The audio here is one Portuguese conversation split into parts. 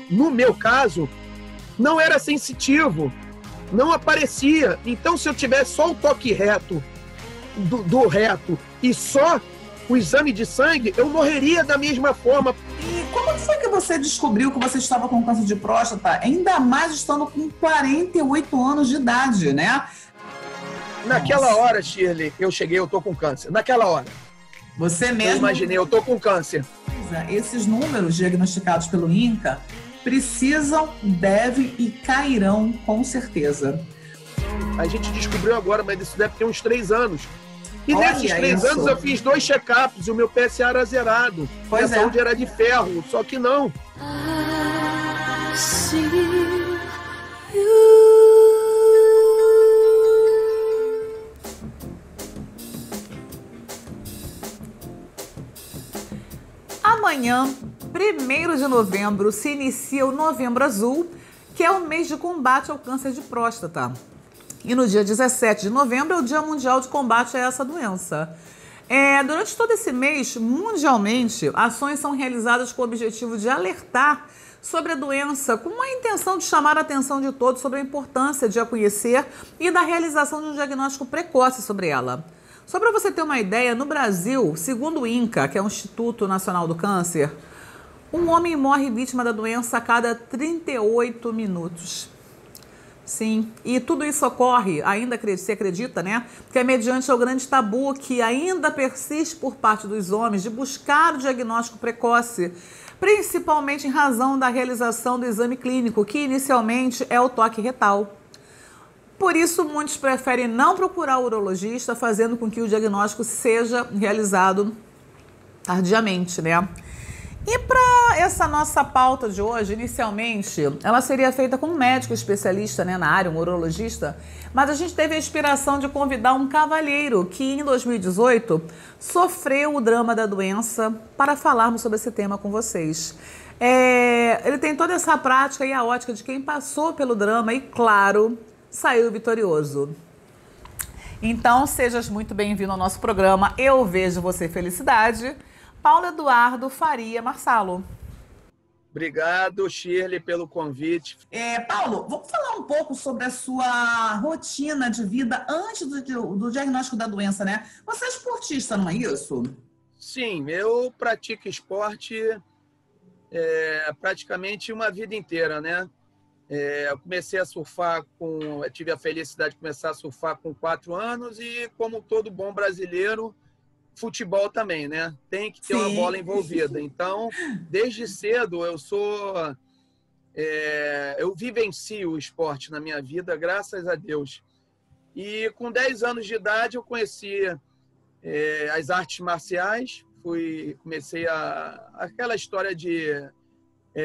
no meu caso, não era sensitivo, não aparecia. Então, se eu tivesse só o toque reto, do reto, e só o exame de sangue, eu morreria da mesma forma. E como foi que você descobriu que você estava com câncer de próstata, ainda mais estando com 48 anos de idade, né? Naquela hora, Shirley, eu tô com câncer. Naquela hora. Você mesmo... Eu imaginei, eu tô com câncer. Esses números diagnosticados pelo INCA precisam, devem e cairão com certeza. A gente descobriu agora, mas isso deve ter uns 3 anos. E Olha nesses 3 anos eu fiz 2 check-ups e o meu PSA era zerado. Pois a saúde era de ferro, só que não. Amanhã, 1º de novembro, se inicia o Novembro Azul, que é o mês de combate ao câncer de próstata. E no dia 17 de novembro é o Dia Mundial de Combate a essa doença. Durante todo esse mês, mundialmente, ações são realizadas com o objetivo de alertar sobre a doença, com a intenção de chamar a atenção de todos sobre a importância de a conhecer e da realização de um diagnóstico precoce sobre ela. Só para você ter uma ideia, no Brasil, segundo o INCA, que é o Instituto Nacional do Câncer, um homem morre vítima da doença a cada 38 minutos. Sim, e tudo isso ocorre, ainda se acredita, né? Que é mediante o grande tabu que ainda persiste por parte dos homens de buscar o diagnóstico precoce, principalmente em razão da realização do exame clínico, que inicialmente é o toque retal. Por isso, muitos preferem não procurar o urologista, fazendo com que o diagnóstico seja realizado tardiamente, né? E para essa nossa pauta de hoje, inicialmente, ela seria feita com um médico especialista, né, na área, um urologista, mas a gente teve a inspiração de convidar um cavalheiro que, em 2018, sofreu o drama da doença para falarmos sobre esse tema com vocês. Ele tem toda essa prática e a ótica de quem passou pelo drama e, claro, saiu vitorioso. Então, sejas muito bem-vindo ao nosso programa Eu Vejo Você Felicidade, Paulo Eduardo Faria Marsalo. Obrigado, Shirley, pelo convite. Paulo, vamos falar um pouco sobre a sua rotina de vida antes do diagnóstico da doença, né? Você é esportista, não é isso? Sim, eu pratico esporte praticamente uma vida inteira, né? Eu comecei a surfar eu tive a felicidade de começar a surfar com 4 anos e, como todo bom brasileiro, futebol também, né? Tem que ter uma bola envolvida. Então, desde cedo eu vivencio o esporte na minha vida, graças a Deus. E com 10 anos de idade eu conheci as artes marciais, comecei aquela história de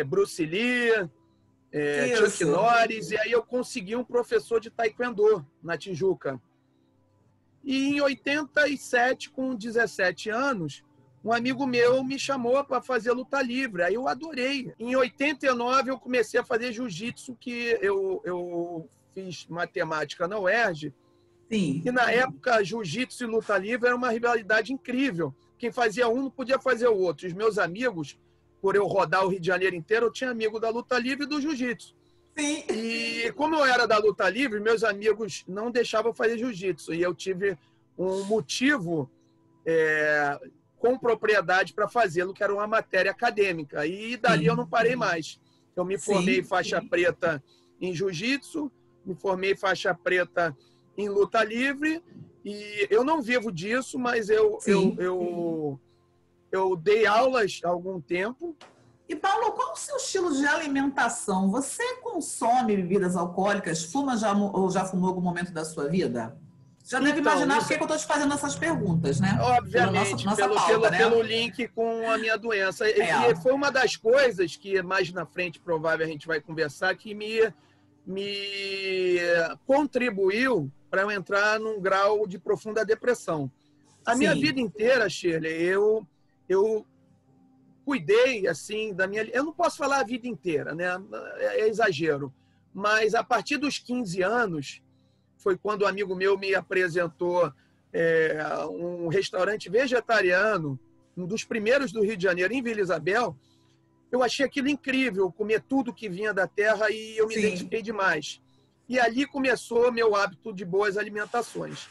Bruce Lee, Chuck Norris, e aí eu consegui um professor de taekwondo na Tijuca. E em 87, com 17 anos, um amigo meu me chamou para fazer luta livre. Aí eu adorei. Em 89, eu comecei a fazer jiu-jitsu, que eu fiz matemática na UERJ. Sim. E na época, jiu-jitsu e luta livre era uma rivalidade incrível. Quem fazia um não podia fazer o outro. Os meus amigos, por eu rodar o Rio de Janeiro inteiro, eu tinha amigo da luta livre e do jiu-jitsu. Sim. E como eu era da luta livre, meus amigos não deixavam fazer jiu-jitsu. E eu tive um motivo com propriedade para fazê-lo, que era uma matéria acadêmica. E dali eu não parei mais. Eu me formei faixa preta em jiu-jitsu, me formei faixa preta em luta livre. E eu não vivo disso, mas eu dei aulas há algum tempo. E, Paulo, qual é o seu estilo de alimentação? Você consome bebidas alcoólicas? Fuma ou já fumou em algum momento da sua vida? Já deve imaginar por que eu estou te fazendo essas perguntas, né? Obviamente, pelo link com a minha doença. E foi uma das coisas que, mais na frente, provável, a gente vai conversar, que me contribuiu para eu entrar num grau de profunda depressão. A minha vida inteira, Shirley, eu cuidei, assim, da minha... Eu não posso falar a vida inteira, né? É exagero. Mas, a partir dos 15 anos, foi quando um amigo meu me apresentou um restaurante vegetariano, um dos primeiros do Rio de Janeiro, em Vila Isabel, eu achei aquilo incrível, comer tudo que vinha da terra e eu me Sim. identifiquei demais. E ali começou meu hábito de boas alimentações.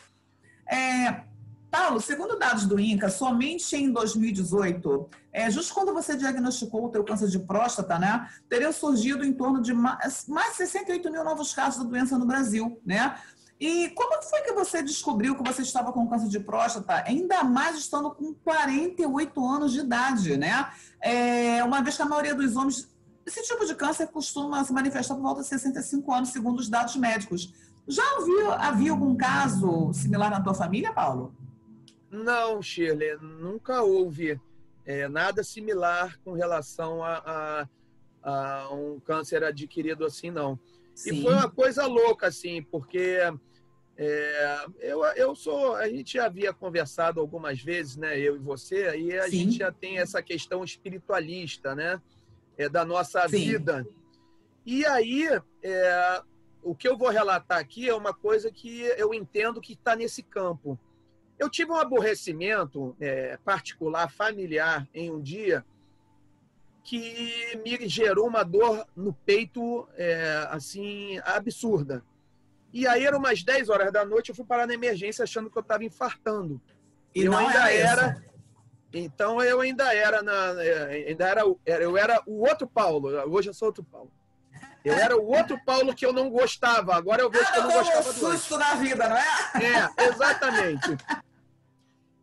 Paulo, segundo dados do INCA, somente em 2018, justo quando você diagnosticou o teu câncer de próstata, né, teriam surgido em torno de mais de 68 mil novos casos da doença no Brasil, né? E como foi que você descobriu que você estava com câncer de próstata, ainda mais estando com 48 anos de idade, né? Uma vez que a maioria dos homens, esse tipo de câncer costuma se manifestar por volta de 65 anos, segundo os dados médicos. Já havia algum caso similar na tua família, Paulo? Não, Shirley, nunca houve nada similar com relação a um câncer adquirido assim, não. Sim. E foi uma coisa louca, assim, porque a gente já havia conversado algumas vezes, né, eu e você, e a Sim. gente já tem essa questão espiritualista, né, da nossa Sim. vida. E aí, o que eu vou relatar aqui é uma coisa que eu entendo que está nesse campo. Eu tive um aborrecimento particular, familiar, em um dia que me gerou uma dor no peito, assim, absurda. E aí, eram umas 10 horas da noite, eu fui parar na emergência achando que eu estava infartando. E eu não ainda era. Então, eu ainda era, eu era o outro Paulo. Hoje eu sou outro Paulo. Eu era o outro Paulo que eu não gostava. Agora eu vejo que eu não gostava do susto na vida, não é? Exatamente.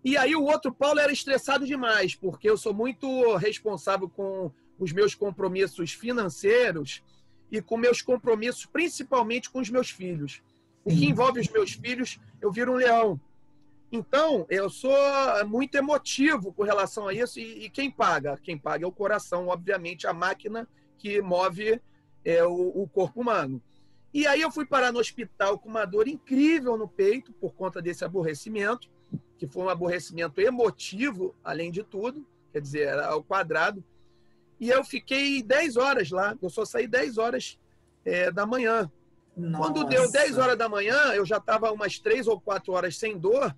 E aí o outro Paulo era estressado demais, porque eu sou muito responsável com os meus compromissos financeiros e com meus compromissos, principalmente com os meus filhos. O que envolve os meus filhos, eu viro um leão. Então, eu sou muito emotivo com relação a isso, e quem paga? Quem paga é o coração, obviamente, a máquina que move o corpo humano. E aí eu fui parar no hospital com uma dor incrível no peito, por conta desse aborrecimento, que foi um aborrecimento emotivo, além de tudo, quer dizer, era ao quadrado. E eu fiquei 10 horas lá, eu só saí 10 horas da manhã. Nossa. Quando deu 10 horas da manhã, eu já estava umas 3 ou 4 horas sem dor,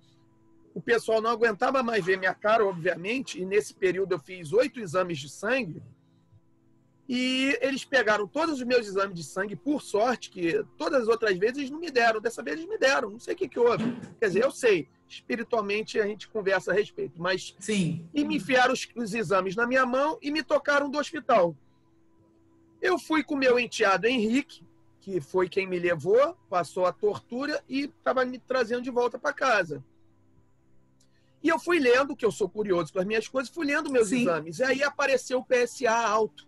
o pessoal não aguentava mais ver minha cara, obviamente, e nesse período eu fiz 8 exames de sangue, e eles pegaram todos os meus exames de sangue, por sorte, que todas as outras vezes eles não me deram, dessa vez eles me deram, não sei o que houve. Quer dizer, eu sei, espiritualmente a gente conversa a respeito, mas... Sim. E me enfiaram os exames na minha mão e me tocaram do hospital. Eu fui com o meu enteado Henrique, que foi quem me levou, passou a tortura e estava me trazendo de volta para casa. E eu fui lendo, que eu sou curioso com as minhas coisas, fui lendo meus exames. E aí apareceu o PSA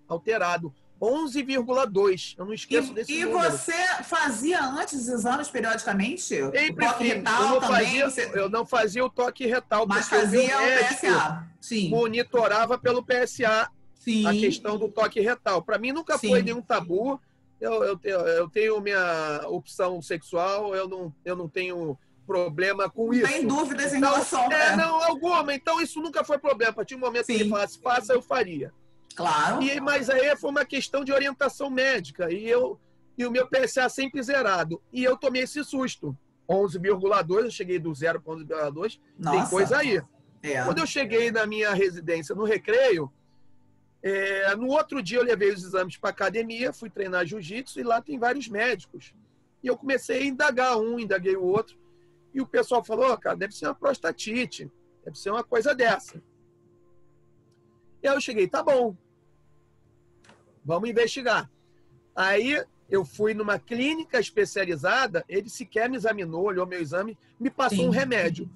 alterado, 11,2. Eu não esqueço desse número. E você fazia antes os exames periodicamente? Sempre o toque retal também? Eu não fazia o toque retal, mas porque fazia o meu médico PSA. Sim. monitorava pelo PSA. Sim. A questão do toque retal. Para mim nunca foi nenhum tabu. Eu tenho minha opção sexual, eu não tenho problema com isso. Sem dúvidas em então, relação. Não, alguma. Então, isso nunca foi problema. A partir do momento que ele falasse, faça, eu faria. Claro. Mas aí foi uma questão de orientação médica. E o meu PSA sempre zerado. E eu tomei esse susto. 11,2, eu cheguei do 0 para 11,2. Tem coisa aí. Quando eu cheguei na minha residência no Recreio, no outro dia eu levei os exames para a academia, fui treinar jiu-jitsu e lá tem vários médicos. E eu comecei a indagar indaguei o outro. E o pessoal falou, cara, deve ser uma prostatite, deve ser uma coisa dessa. E aí eu cheguei, tá bom, vamos investigar. Aí eu fui numa clínica especializada, ele sequer me examinou, olhou meu exame, me passou um remédio.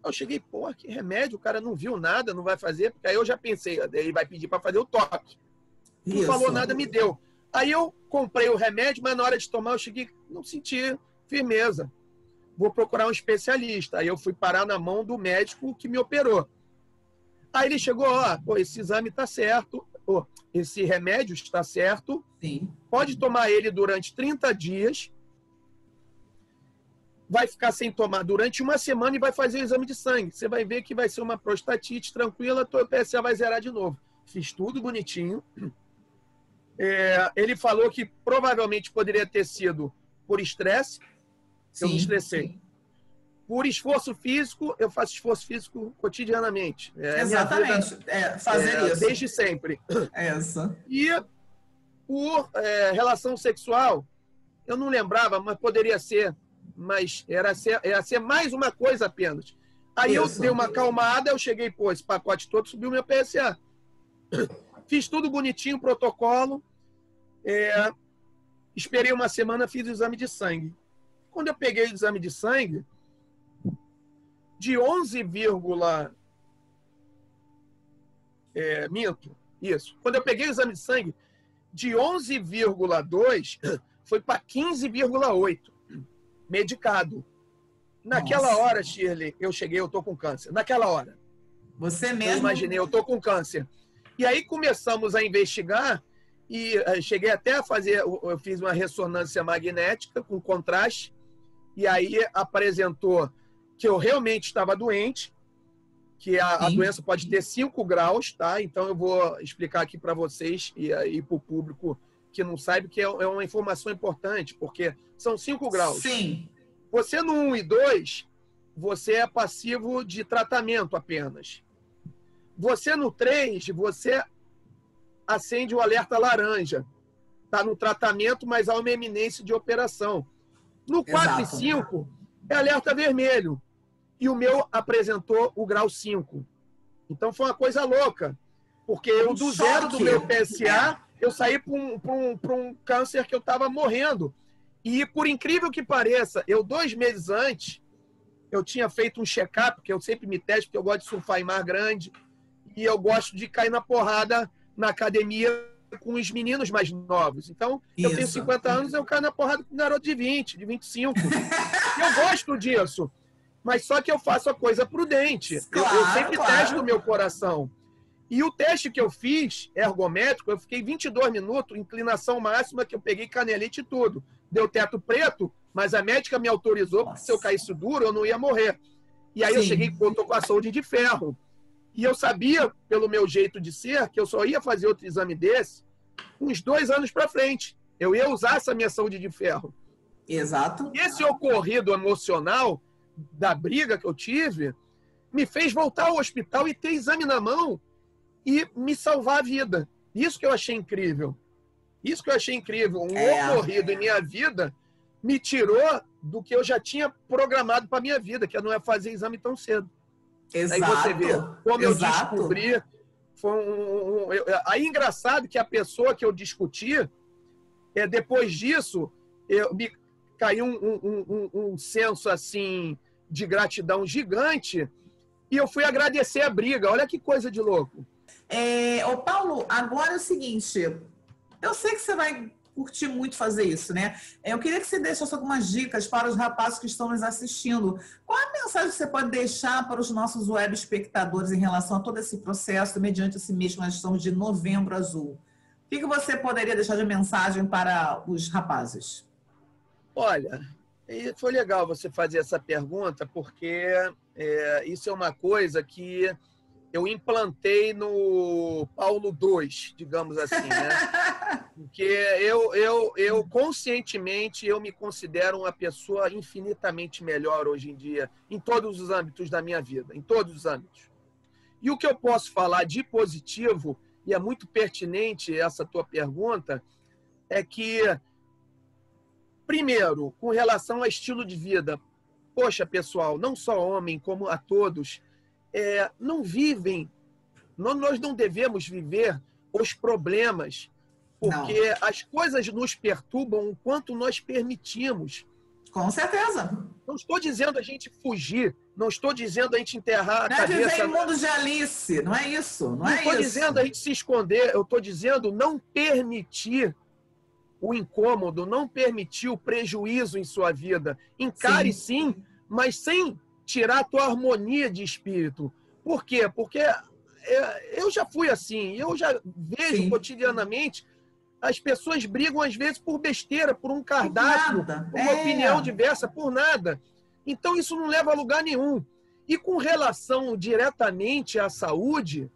Eu cheguei, pô, que remédio, o cara não viu nada, não vai fazer, porque aí eu já pensei, ele vai pedir para fazer o toque. Não falou nada, me deu. Aí eu comprei o remédio, mas na hora de tomar eu cheguei, não senti firmeza. Vou procurar um especialista. Aí eu fui parar na mão do médico que me operou. Aí ele chegou, esse exame está certo, esse remédio está certo, sim. Pode tomar ele durante 30 dias, vai ficar sem tomar durante uma semana e vai fazer o exame de sangue. Você vai ver que vai ser uma prostatite tranquila, teu PSA vai zerar de novo. Fiz tudo bonitinho. Ele falou que provavelmente poderia ter sido por estresse. Eu me estressei. Por esforço físico, eu faço esforço físico cotidianamente. Exatamente. Fazer isso. Desde sempre. Essa. E por relação sexual, eu não lembrava, mas poderia ser. Mas era ser mais uma coisa apenas. Aí eu dei uma acalmada, eu cheguei, esse pacote todo subiu meu PSA. Fiz tudo bonitinho, protocolo. Esperei uma semana, fiz o exame de sangue. Quando eu peguei o exame de sangue, de 11, minto, isso. Quando eu peguei o exame de sangue, de 11,2 foi para 15,8, medicado. Naquela hora, Shirley, eu tô com câncer. Naquela hora. Você mesmo? Eu imaginei, eu tô com câncer. E aí começamos a investigar e cheguei até a fazer, eu fiz uma ressonância magnética com contraste e aí apresentou que eu realmente estava doente, que a doença pode ter 5 graus, tá? Então eu vou explicar aqui para vocês e para o público que não sabe, que é uma informação importante, porque são 5 graus. Sim. Você no 1 e 2, você é passivo de tratamento apenas. Você no 3, você acende o alerta laranja. Está no tratamento, mas há uma eminência de operação. No 4 e 5, é alerta vermelho. E o meu apresentou o grau 5. Então foi uma coisa louca. Porque eu, do zero do meu PSA, eu saí para um câncer que eu estava morrendo. E, por incrível que pareça, 2 meses antes, eu tinha feito um check-up, porque eu sempre me testo, porque eu gosto de surfar em mar grande, e eu gosto de cair na porrada na academia com os meninos mais novos. Então, eu tenho 50 anos, eu caio na porrada com um garoto de 20, de 25. Eu gosto disso. Mas só que eu faço a coisa prudente. Claro, eu sempre testo o meu coração. E o teste que eu fiz, ergométrico, eu fiquei 22 minutos, inclinação máxima, que eu peguei canelite e tudo. Deu teto preto, mas a médica me autorizou, porque se eu caísse duro, eu não ia morrer. E aí eu cheguei, eu tô com a saúde de ferro. E eu sabia, pelo meu jeito de ser, que eu só ia fazer outro exame desse uns 2 anos para frente. Eu ia usar essa minha saúde de ferro. Exato. E esse ocorrido emocional da briga que eu tive me fez voltar ao hospital e ter exame na mão e me salvar a vida. Isso que eu achei incrível. Isso que eu achei incrível. Ocorrido em minha vida me tirou do que eu já tinha programado para minha vida, que não é fazer exame tão cedo. Exato. Aí você vê como eu descobri. Aí engraçado que a pessoa que eu discuti, depois disso, me caiu um senso assim de gratidão gigante e eu fui agradecer a briga. Olha que coisa de louco. Ô Paulo, agora é o seguinte, eu sei que você vai curtir muito fazer isso, né? Eu queria que você deixasse algumas dicas para os rapazes que estão nos assistindo. Qual é a mensagem que você pode deixar para os nossos web espectadores em relação a todo esse processo, mediante esse mês que nós estamos de Novembro Azul? O que você poderia deixar de mensagem para os rapazes? Olha, foi legal você fazer essa pergunta, porque isso é uma coisa que eu implantei no Paulo II, digamos assim, né? Porque eu conscientemente, eu me considero uma pessoa infinitamente melhor hoje em dia, em todos os âmbitos da minha vida, em todos os âmbitos. E o que eu posso falar de positivo, e é muito pertinente essa tua pergunta, é que, primeiro, com relação ao estilo de vida, poxa, pessoal, não só homem, como a todos, não vivem, nós não devemos viver os problemas, porque as coisas nos perturbam o quanto nós permitimos. Com certeza. Não estou dizendo a gente fugir, não estou dizendo a gente enterrar a cabeça. Não é viver em mundo de Alice, não é isso. Não estou dizendo a gente se esconder, eu estou dizendo não permitir o incômodo, não permitir o prejuízo em sua vida. Encare sim, mas sem tirar a tua harmonia de espírito. Por quê? Porque eu já fui assim, eu já vejo cotidianamente as pessoas brigam às vezes por besteira, por um cardápio, por uma opinião diversa, por nada. Então isso não leva a lugar nenhum. E com relação diretamente à saúde,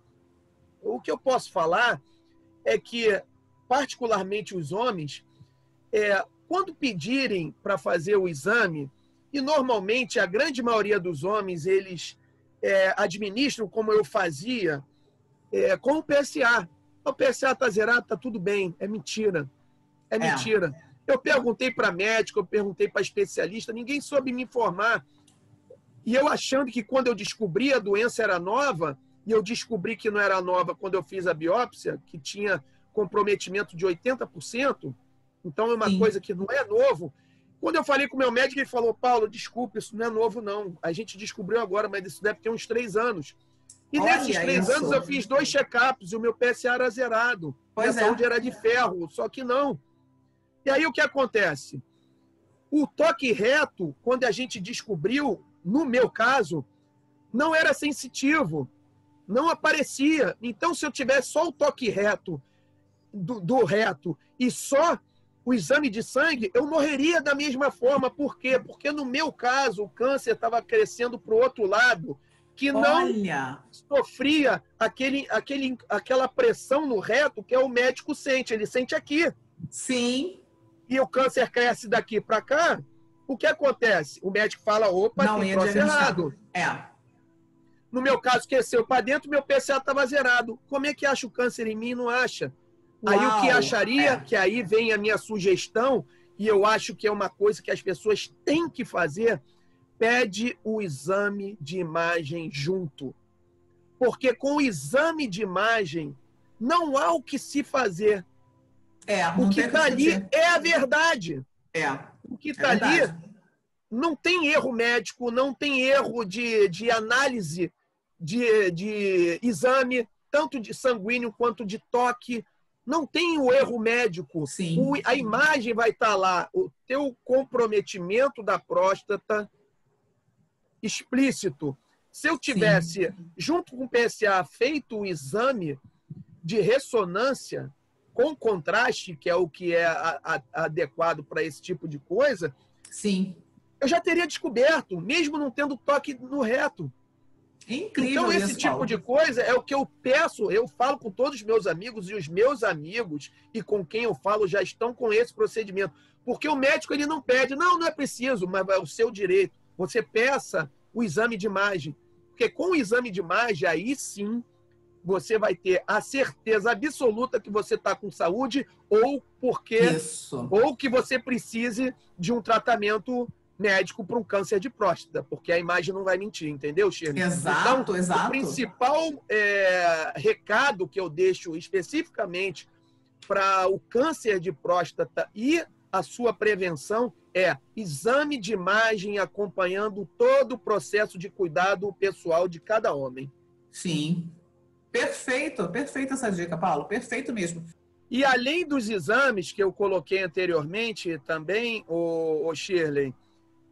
o que eu posso falar é que, particularmente os homens, quando pedirem para fazer o exame, E, normalmente, a grande maioria dos homens, eles administram como eu fazia, com o PSA. O PSA está zerado, está tudo bem. É mentira. É mentira. Eu perguntei para médico, eu perguntei para especialista, ninguém soube me informar. E eu achando que quando eu descobri a doença era nova, e eu descobri que não era nova quando eu fiz a biópsia, que tinha comprometimento de 80%, então é uma coisa que não é novo. Quando eu falei com o meu médico, ele falou, Paulo, desculpa, isso não é novo, não. A gente descobriu agora, mas isso deve ter uns 3 anos. E nesses 3 anos eu fiz 2 check-ups e o meu PSA era zerado. Minha saúde era de ferro, só que não. E aí o que acontece? O toque reto, quando a gente descobriu, no meu caso, não era sensitivo. Não aparecia. Então, se eu tivesse só o toque reto, do reto, e só o exame de sangue, eu morreria da mesma forma. Por quê? Porque no meu caso, o câncer estava crescendo para o outro lado, que não sofria aquela pressão no reto que o médico sente. Ele sente aqui. Sim. E o câncer cresce daqui para cá. O que acontece? O médico fala, opa, tem troço errado. No meu caso, cresceu para dentro, meu PSA estava zerado. Como é que acha o câncer em mim? Não acha. Aí o que acharia, que aí vem a minha sugestão, e eu acho que é uma coisa que as pessoas têm que fazer, pede o exame de imagem junto. Porque com o exame de imagem, não há o que se fazer. O que está ali é a verdade. O que está ali não tem erro médico, não tem erro de análise de exame, tanto de sanguíneo quanto de toque. Não tem o erro médico. A imagem vai estar lá. O teu comprometimento da próstata explícito. Se eu tivesse, junto com o PSA, feito o exame de ressonância com contraste, que é o que é adequado para esse tipo de coisa, eu já teria descoberto, mesmo não tendo toque no reto. É incrível. Então, esse tipo de coisa é o que eu peço, eu falo com todos os meus amigos, e os meus amigos, e com quem eu falo, já estão com esse procedimento. Porque o médico ele não pede, não é preciso, mas é o seu direito. Você peça o exame de imagem. Porque com o exame de imagem, aí sim, você vai ter a certeza absoluta que você está com saúde ou que você precise de um tratamento médico para um câncer de próstata, porque a imagem não vai mentir, entendeu, Shirley? Exato. O principal recado que eu deixo especificamente para o câncer de próstata e a sua prevenção é exame de imagem acompanhando todo o processo de cuidado pessoal de cada homem. Sim. Perfeito essa dica, Paulo. Perfeito mesmo. E além dos exames que eu coloquei anteriormente também, o Shirley,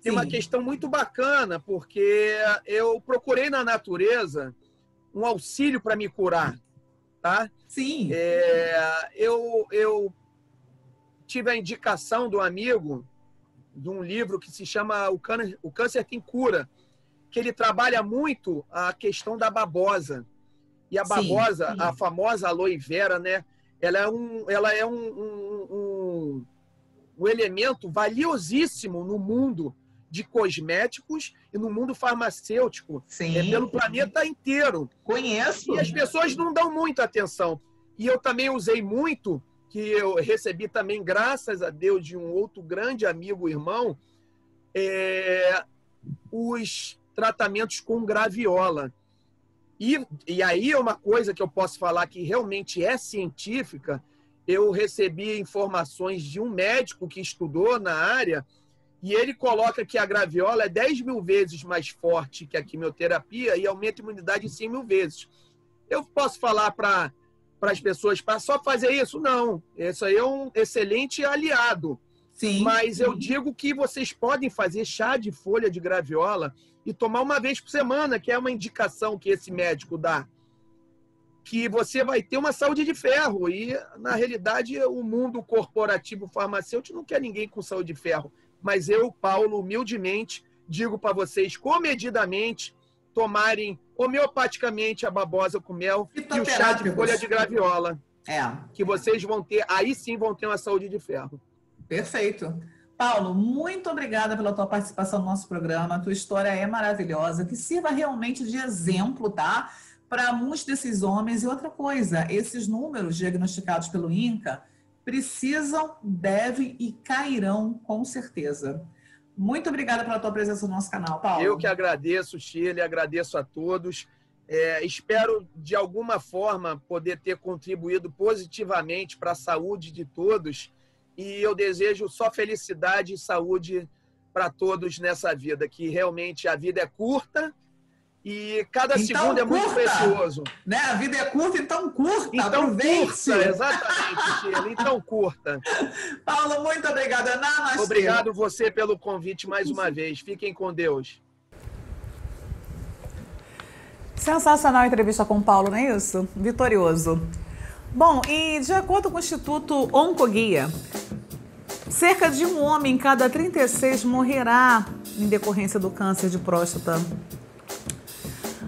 tem uma questão muito bacana, porque eu procurei na natureza um auxílio para me curar, tá? Sim. Eu tive a indicação do amigo de um livro que se chama O Câncer Tem Cura, que ele trabalha muito a questão da babosa. E a babosa, a famosa aloe vera, né? Ela é um elemento valiosíssimo no mundo de cosméticos e no mundo farmacêutico, pelo planeta inteiro. Conheço. E as pessoas não dão muita atenção. E eu também usei muito, que eu recebi também, graças a Deus, de um outro grande amigo, irmão, os tratamentos com graviola. E aí é uma coisa que eu posso falar que realmente é científica. Eu recebi informações de um médico que estudou na área e ele coloca que a graviola é 10.000 vezes mais forte que a quimioterapia e aumenta a imunidade em 100.000 vezes. Eu posso falar para as pessoas para só fazer isso? Não. Isso aí é um excelente aliado. Mas eu digo que vocês podem fazer chá de folha de graviola e tomar uma vez por semana, que é uma indicação que esse médico dá. Que você vai ter uma saúde de ferro. E, na realidade, o mundo corporativo farmacêutico não quer ninguém com saúde de ferro. Mas eu, Paulo, humildemente, digo para vocês, comedidamente, tomarem homeopaticamente a babosa com mel e o chá de folha de graviola. Que vocês vão ter, aí sim vão ter uma saúde de ferro. Perfeito. Paulo, muito obrigada pela tua participação no nosso programa. A tua história é maravilhosa, que sirva realmente de exemplo, tá? Para muitos desses homens. E outra coisa, esses números diagnosticados pelo INCA precisam, devem e cairão com certeza. Muito obrigada pela tua presença no nosso canal, Paulo. Eu que agradeço, Shirley, agradeço a todos. Espero, de alguma forma, poder ter contribuído positivamente para a saúde de todos. E eu desejo só felicidade e saúde para todos nessa vida, que realmente a vida é curta e cada segundo é muito precioso. Né? A vida é curta, então curta. Então curta, exatamente, Sheila. Então curta. Paulo, muito obrigada. Namastê. Obrigado você pelo convite mais uma vez. Fiquem com Deus. Sensacional a entrevista com o Paulo, não é isso? Vitorioso. Bom, e de acordo com o Instituto Oncoguia, cerca de um homem em cada 36 morrerá em decorrência do câncer de próstata.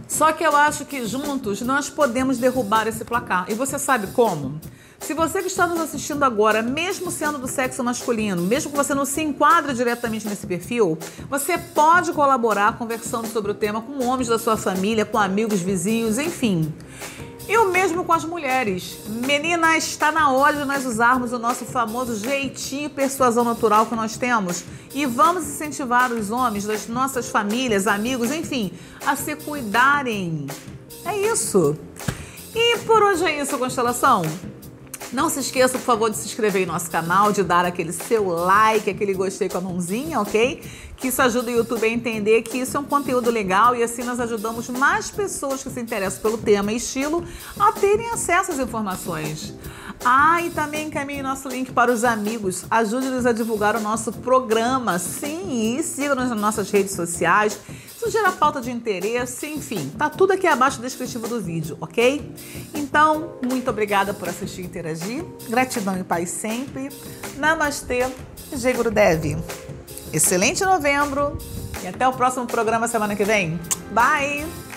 Só que eu acho que juntos nós podemos derrubar esse placar. E você sabe como? Se você que está nos assistindo agora, mesmo sendo do sexo masculino, mesmo que você não se enquadre diretamente nesse perfil, você pode colaborar conversando sobre o tema com homens da sua família, com amigos, vizinhos, enfim. E o mesmo com as mulheres. Meninas, está na hora de nós usarmos o nosso famoso jeitinho e persuasão natural que nós temos e vamos incentivar os homens das nossas famílias, amigos, enfim, a se cuidarem. É isso. E por hoje é isso, Constelação. Não se esqueça, por favor, de se inscrever em nosso canal, de dar aquele seu like, aquele gostei com a mãozinha, ok? Que isso ajuda o YouTube a entender que isso é um conteúdo legal e assim nós ajudamos mais pessoas que se interessam pelo tema e estilo a terem acesso às informações. Ah, e também encaminhe nosso link para os amigos. Ajude-nos a divulgar o nosso programa. Sim, e siga-nos nas nossas redes sociais. Sugira pauta de interesse, enfim, tá tudo aqui abaixo do descritivo do vídeo, ok? Então, muito obrigada por assistir e interagir. Gratidão e paz sempre. Namastê, Jai Gurudev. Excelente novembro e até o próximo programa semana que vem. Bye!